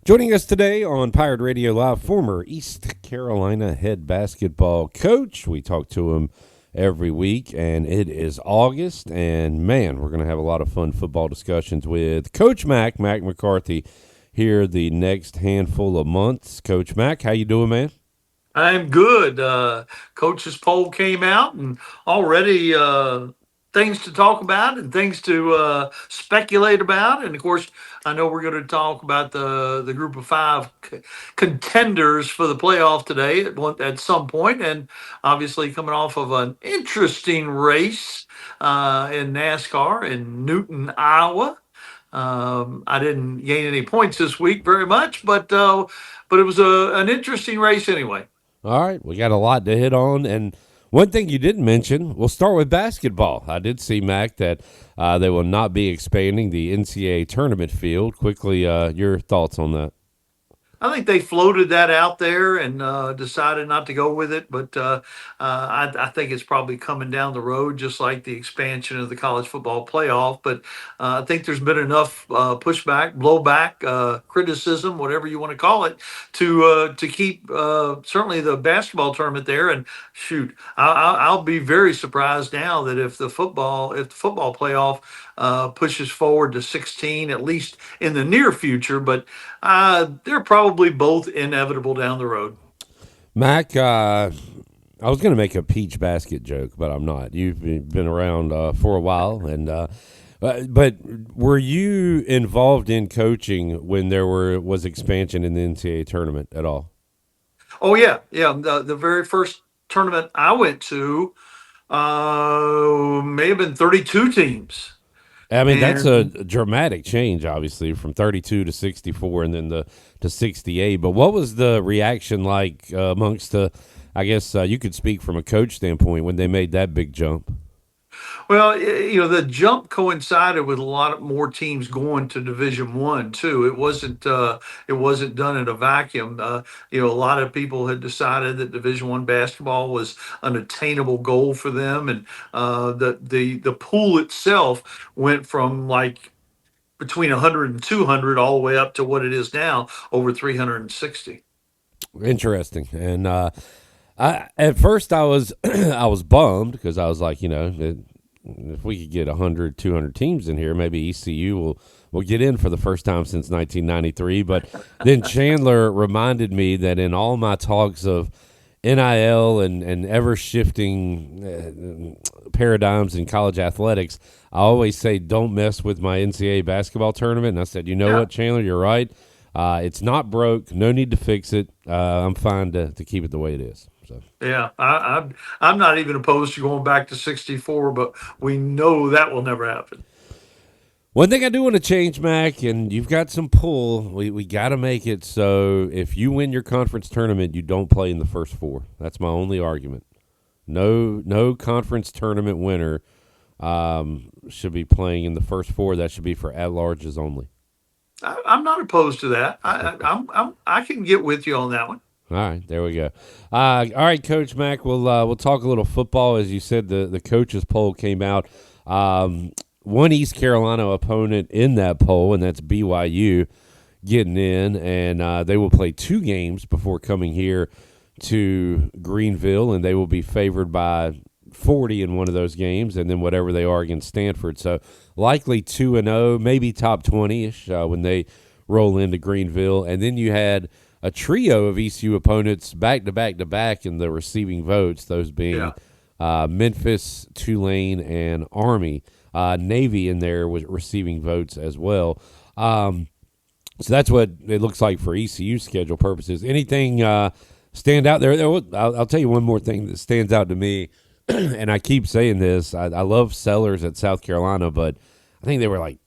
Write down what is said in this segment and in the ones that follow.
Joining us today on Pirate Radio Live, former East Carolina head basketball coach. We talk to him every week, and it is August, and man, we're going to have a lot of fun football discussions with Coach Mack McCarthy here the next handful of months. Coach Mack, how you doing, man? I'm good. Coach's poll came out, and already things to talk about and things to speculate about. And of course, I know we're going to talk about the group of five contenders for the playoff today at some point, and obviously coming off of an interesting race in NASCAR in Newton, Iowa. I didn't gain any points this week very much, but it was an interesting race anyway. All right, we got a lot to hit on, and one thing you didn't mention, we'll start with basketball. I did see, Mac, that they will not be expanding the NCAA tournament field. Quickly, your thoughts on that? I think they floated that out there and decided not to go with it, but I think it's probably coming down the road, just like the expansion of the college football playoff. But I think there's been enough pushback, blowback, criticism, whatever you want to call it, to keep certainly the basketball tournament there. And shoot, I'll be very surprised now that if the football playoff pushes forward to 16, at least in the near future, but they're probably both inevitable down the road. Mac, I was going to make a peach basket joke, but I'm not. You've been around for a while, and but were you involved in coaching when was expansion in the NCAA tournament at all? Oh yeah, yeah. The very first tournament I went to may have been 32 teams, I mean, that's a and dramatic change, obviously, from 32 to 64, and then to 68. But what was the reaction like amongst the? I guess you could speak from a coach standpoint when they made that big jump. well, the jump coincided with a lot more teams going to Division One too. It wasn't done in a vacuum. A lot of people had decided that Division One basketball was an attainable goal for them, and the pool itself went from like between 100 and 200 all the way up to what it is now, over 360. Interesting, and at first I was I was bummed because I was like, if we could get 100, 200 teams in here, maybe ECU will get in for the first time since 1993. But then Chandler reminded me that in all my talks of NIL and ever shifting paradigms in college athletics, I always say don't mess with my NCAA basketball tournament. And I said, you know Yeah. what, Chandler, you're right. It's not broke. No need to fix it. I'm fine to keep it the way it is. So. Yeah, I'm not even opposed to going back to 64, but we know that will never happen. One thing I do want to change, Mac, and you've got some pull. We got to make it so if you win your conference tournament, you don't play in the first four. That's my only argument. No conference tournament winner should be playing in the first four. That should be for at-larges only. I'm not opposed to that. I can get with you on that one. All right, there we go. All right, Coach Mac, we'll talk a little football. As you said, the coaches poll came out. One East Carolina opponent in that poll, and that's BYU, getting in, and they will play two games before coming here to Greenville, and they will be favored by 40 in one of those games, and then whatever they are against Stanford. So likely 2-0, maybe top 20-ish when they roll into Greenville. And then you had a trio of ECU opponents back to back to back in the receiving votes, those being Yeah. Memphis, Tulane, and Army. Navy in there was receiving votes as well. So that's what it looks like for ECU schedule purposes. Anything stand out there? I'll tell you one more thing that stands out to me, and I keep saying this. I love Sellers at South Carolina, but I think they were like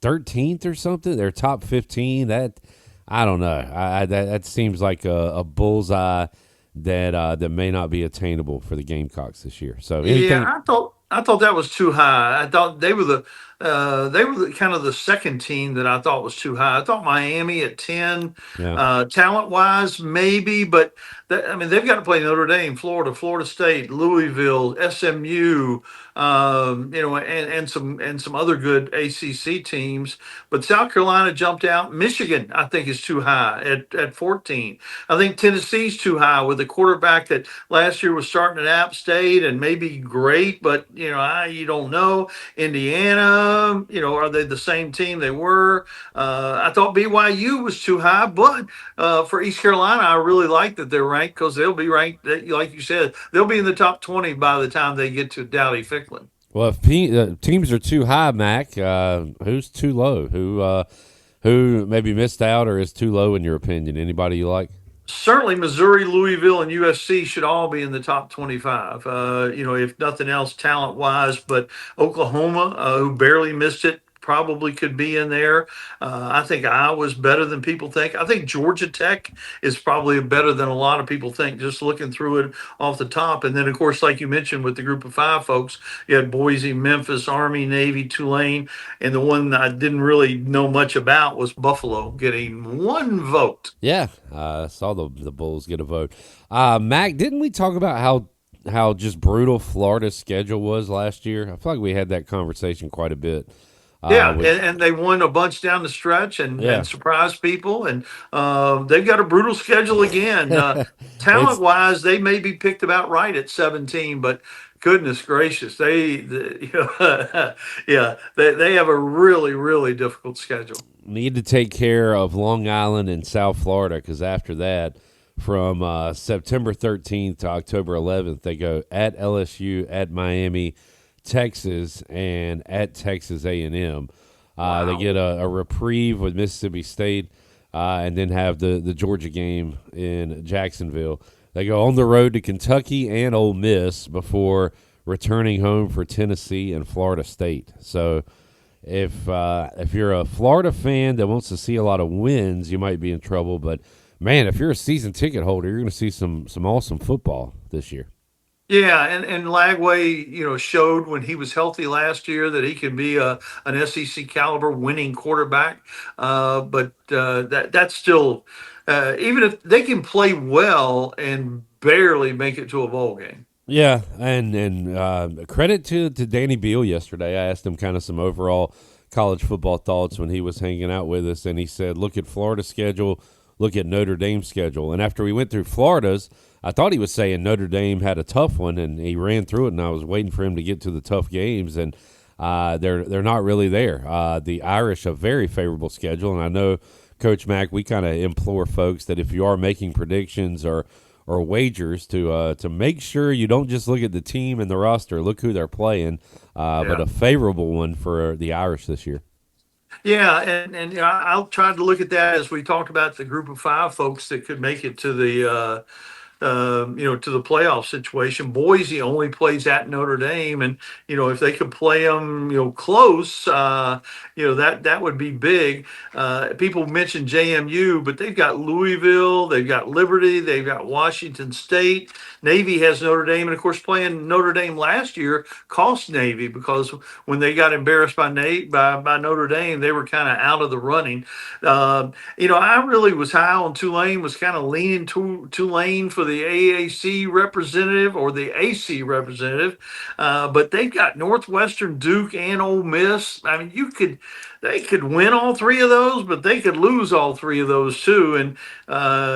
13th or something. They're top 15. That I don't know. That seems like a bullseye that may not be attainable for the Gamecocks this year. So Yeah, anything? I thought that was too high. I thought they were they were kind of the second team that I thought was too high. I thought Miami at 10, Yeah. talent wise, maybe, but I mean, they've got to play Notre Dame, Florida, Florida State, Louisville, SMU, and some other good ACC teams. But South Carolina jumped out. Michigan, I think, is too high at 14. I think Tennessee's too high with a quarterback that last year was starting at App State and maybe great, but you don't know. Indiana, are they the same team they were? I thought BYU was too high, but for East Carolina, I really like that they're ranked because they'll be ranked, like you said, they'll be in the top 20 by the time they get to Dowdy Ficklin. Well, if teams are too high, Mac, who's too low? Who maybe missed out or is too low in your opinion? Anybody you like? Certainly Missouri, Louisville, and USC should all be in the top 25. If nothing else, talent wise. But Oklahoma, who barely missed it, probably could be in there. I think Iowa's better than people think. I think Georgia Tech is probably better than a lot of people think, just looking through it off the top. And then, of course, like you mentioned with the group of five folks, you had Boise, Memphis, Army, Navy, Tulane. And the one I didn't really know much about was Buffalo getting one vote. Yeah, I saw the Bulls get a vote. Mac, didn't we talk about how just brutal Florida's schedule was last year? I feel like we had that conversation quite a bit. Yeah, With and they won a bunch down the stretch and, yeah, and surprised people. And they've got a brutal schedule again. it's Talent wise, they may be picked about right at 17, but goodness gracious, yeah, they have a really, really difficult schedule. need to take care of Long Island and South Florida because after that, from September 13th to October 11th, they go at LSU, at Miami, Texas, and at Texas A&M. They Wow. get a reprieve with Mississippi State, and then have the Georgia game in Jacksonville. They go on the road to Kentucky and Ole Miss before returning home for Tennessee and Florida State. So if you're a Florida fan that wants to see a lot of wins, you might be in trouble. But man, if you're a season ticket holder, you're going to see some awesome football this year. Yeah, and Lagway, showed when he was healthy last year that he can be an SEC caliber winning quarterback. But that's still, even if they can play well and barely make it to a bowl game. Yeah, and credit to Danny Beal yesterday. I asked him kind of some overall college football thoughts when he was hanging out with us, and he said, "Look at Florida's schedule, look at Notre Dame's schedule." And after we went through Florida's, I thought he was saying Notre Dame had a tough one, and he ran through it, and I was waiting for him to get to the tough games, and they're not really there. The Irish a very favorable schedule, and I know Coach Mack, we kind of implore folks that if you are making predictions or wagers to make sure you don't just look at the team and the roster, look who they're playing, but Yeah. a favorable one for the Irish this year. Yeah, and I'll try to look at that as we talked about the group of five folks that could make it to to the playoff situation. Boise only plays at Notre Dame, and if they could play them, close, that would be big. People mention JMU, but they've got Louisville, they've got Liberty, they've got Washington State. Navy has Notre Dame, and of course, playing Notre Dame last year cost Navy because when they got embarrassed by Notre Dame, they were kind of out of the running. I really was high on Tulane, was kind of leaning to Tulane for the AAC representative or the AC representative, but they've got Northwestern, Duke, and Ole Miss. I mean, they could win all three of those, but they could lose all three of those too. And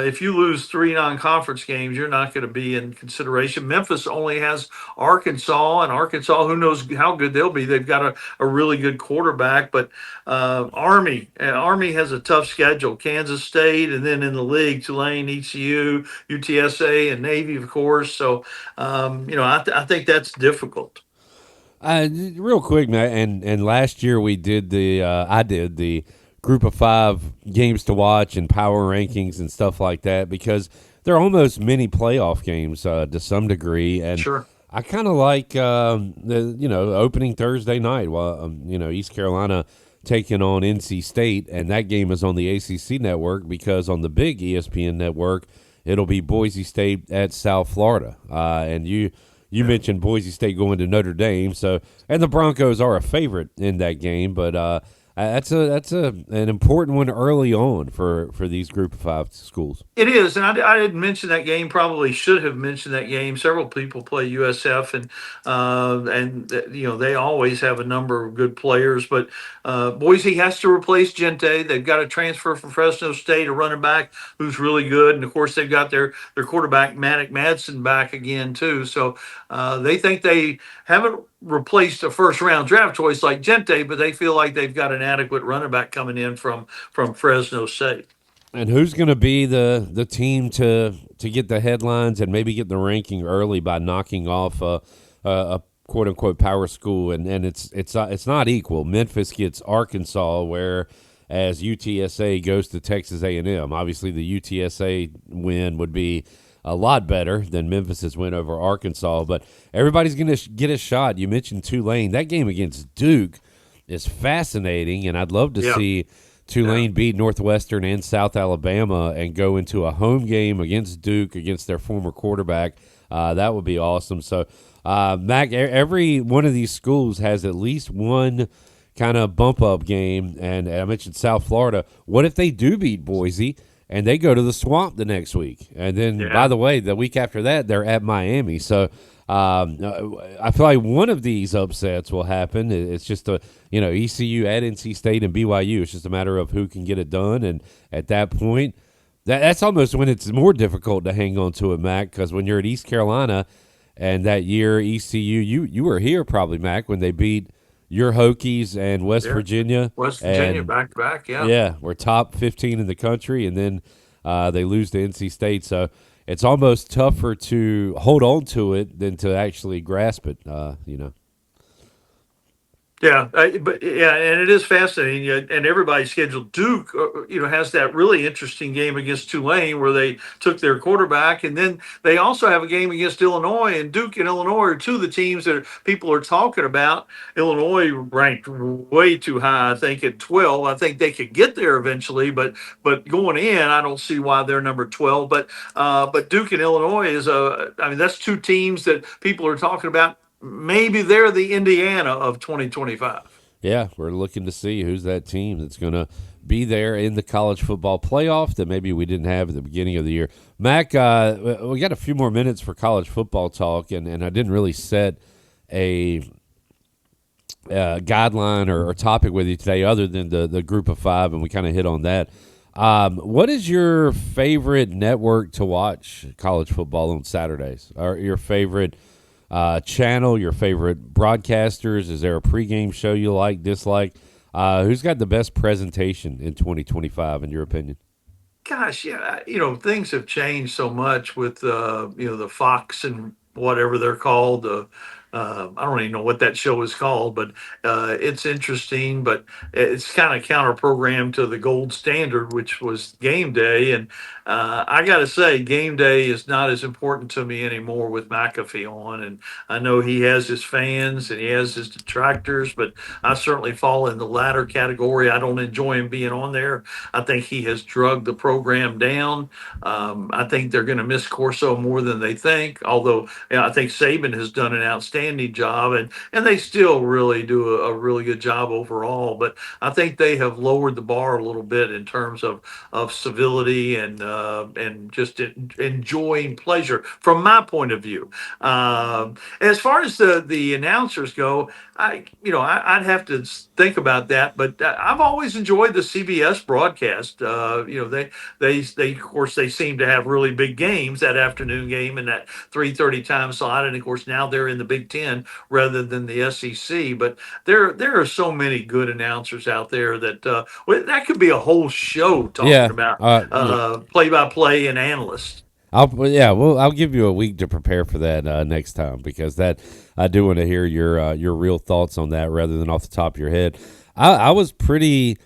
if you lose three non-conference games, you're not going to be in consideration. Memphis only has Arkansas, and Arkansas, who knows how good they'll be. They've got a really good quarterback, but Army has a tough schedule. Kansas State, and then in the league, Tulane, ECU, UTSA, and Navy, of course. So, I think that's difficult. Real quick, Matt, and last year we did I did the group of five games to watch and power rankings and stuff like that because they're almost mini playoff games to some degree, and Sure. I kind of like the opening Thursday night while East Carolina taking on NC State, and that game is on the ACC network because on the big ESPN network it'll be Boise State at South Florida, and you You mentioned Boise State going to Notre Dame, so and the Broncos are a favorite in that game, but that's an important one early on for these Group of Five schools. It is, and I didn't mention that game. Probably should have mentioned that game. Several people play USF, and they always have a number of good players. But Boise has to replace Gente. They've got a transfer from Fresno State, a running back who's really good, and of course they've got their quarterback Manic Madsen back again too. So they think they haven't replaced a first round draft choice like Gente, but they feel like they've got an adequate running back coming in from Fresno State. And who's going to be the team to get the headlines and maybe get the ranking early by knocking off a quote unquote power school? And it's not equal. Memphis gets Arkansas, whereas UTSA goes to Texas A&M. Obviously, the UTSA win would be a lot better than Memphis's win over Arkansas, but everybody's going to get a shot. You mentioned Tulane. That game against Duke is fascinating, and I'd love to see Tulane beat Northwestern and South Alabama and go into a home game against Duke against their former quarterback. That would be awesome. So, Mac, every one of these schools has at least one kind of bump-up game, and I mentioned South Florida. What if they do beat Boise and they go to the Swamp the next week? And then, by the way, the week after that, they're at Miami. So, I feel like one of these upsets will happen. It's just ECU at NC State and BYU. It's just a matter of who can get it done. And at that point, that's almost when it's more difficult to hang on to it, Mac, because when you're at East Carolina and that year ECU, you were here probably, Mac, when they beat your Hokies and West Virginia. West Virginia back to back, Yeah, we're top 15 in the country, and then they lose to NC State. So it's almost tougher to hold on to it than to actually grasp it, Yeah, and it is fascinating. And everybody's scheduled. Duke, has that really interesting game against Tulane where they took their quarterback, and then they also have a game against Illinois. And Duke and Illinois are two of the teams that people are talking about. Illinois ranked way too high, I think, at 12. I think they could get there eventually, but going in, I don't see why they're number 12. But Duke and Illinois that's two teams that people are talking about. Maybe they're the Indiana of 2025. Yeah, we're looking to see who's that team that's going to be there in the college football playoff that maybe we didn't have at the beginning of the year. Mac, we got a few more minutes for college football talk, and I didn't really set a guideline or topic with you today other than the Group of Five, and we kind of hit on that. What is your favorite network to watch college football on Saturdays? Or your favorite channel, your favorite broadcasters? Is there a pregame show you like, dislike? Who's got the best presentation in 2025, in your opinion? Gosh, yeah, things have changed so much with the Fox and whatever they're called. I don't even know what that show is called, but it's interesting. But it's kind of counter programmed to the gold standard, which was game day. And I got to say, game day is not as important to me anymore with McAfee on. And I know he has his fans and he has his detractors, but I certainly fall in the latter category. I don't enjoy him being on there. I think he has drugged the program down. I think they're going to miss Corso more than they think, although I think Saban has done an outstanding job, and they still really do a really good job overall. But I think they have lowered the bar a little bit in terms of civility and just enjoying pleasure from my point of view. As far as the announcers go, I'd have to think about that, but I've always enjoyed the CBS broadcast. They of course they seem to have really big games, that afternoon game and that 3:30 time slot, and of course now they're in the Big Ten rather than the SEC. But there are so many good announcers out there that that could be a whole show talking about play by play and analysts. I'll give you a week to prepare for that next time, because that I do want to hear your real thoughts on that rather than off the top of your head. I was pretty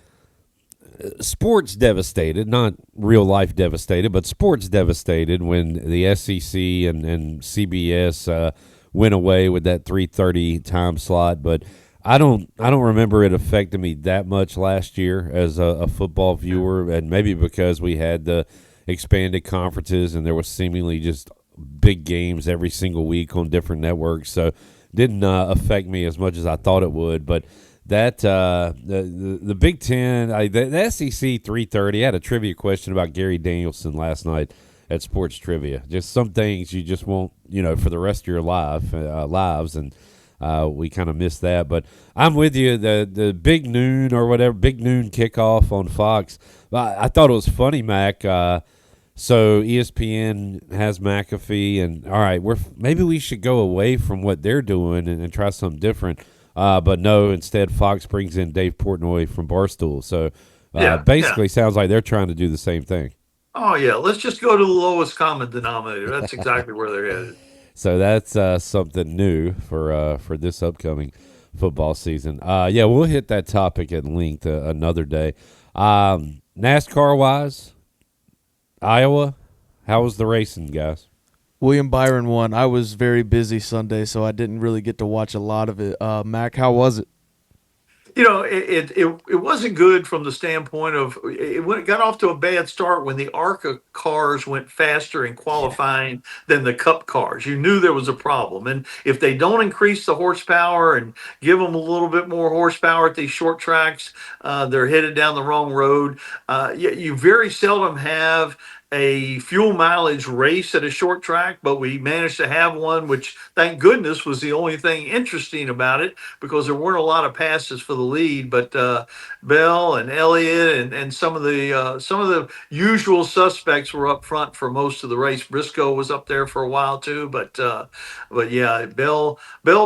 sports devastated, not real life devastated, but sports devastated when the SEC and CBS went away with that 3:30 time slot. But I don't remember it affecting me that much last year as a football viewer, and maybe because we had the expanded conferences and there was seemingly just big games every single week on different networks, so didn't affect me as much as I thought it would. But that the Big Ten, the SEC 3:30. I had a trivia question about Gary Danielson last night at Sports Trivia. Just some things you just won't, for the rest of your lives, and we kind of missed that. But I'm with you. The big noon or whatever, big noon kickoff on Fox. I thought it was funny, Mac. So ESPN has McAfee, and all right, maybe we should go away from what they're doing and try something different. But no, instead Fox brings in Dave Portnoy from Barstool. So basically, sounds like they're trying to do the same thing. Oh yeah, let's just go to the lowest common denominator. That's exactly where they're headed. So that's something new for this upcoming football season. We'll hit that topic at length another day. NASCAR wise, Iowa, how was the racing, guys? William Byron won. I was very busy Sunday, so I didn't really get to watch a lot of it. Mac, how was it? It wasn't good from the standpoint of it got off to a bad start when the ARCA cars went faster in qualifying than the Cup cars. You knew there was a problem, and if they don't increase the horsepower and give them a little bit more horsepower at these short tracks, they're headed down the wrong road. You very seldom have a fuel mileage race at a short track, but we managed to have one, which thank goodness was the only thing interesting about it because there weren't a lot of passes for the lead. But Bell and Elliott and some of the usual suspects were up front for most of the race. Briscoe was up there for a while too, but yeah, Bell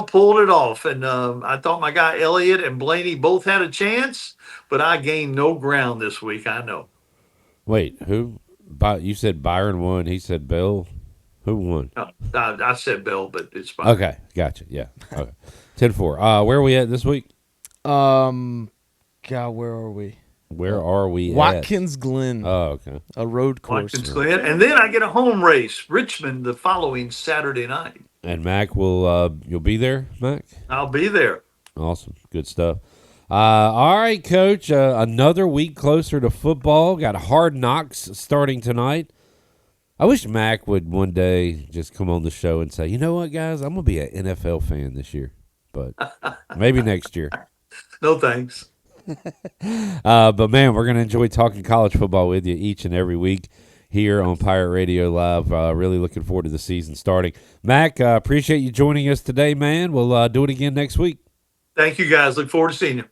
pulled it off, and I thought my guy Elliott and Blaney both had a chance, but I gained no ground this week. I know. Wait, who? You said Byron won. He said Bell. Who won? I said Bell, but it's Byron. Okay, gotcha. Yeah. Okay. 10-4. Where are we at this week? God, where are we? Where are we Watkins Glen. Oh, okay. A road course. Watkins Glen. And then I get a home race, Richmond, the following Saturday night. And Mac you'll be there, Mac? I'll be there. Awesome. Good stuff. All right, Coach. Another week closer to football. Got Hard Knocks starting tonight. I wish Mac would one day just come on the show and say, you know what, guys, I'm going to be an NFL fan this year. But maybe next year. No thanks. But, man, we're going to enjoy talking college football with you each and every week here on Pirate Radio Live. Really looking forward to the season starting. Mac, appreciate you joining us today, man. We'll do it again next week. Thank you, guys. Look forward to seeing you.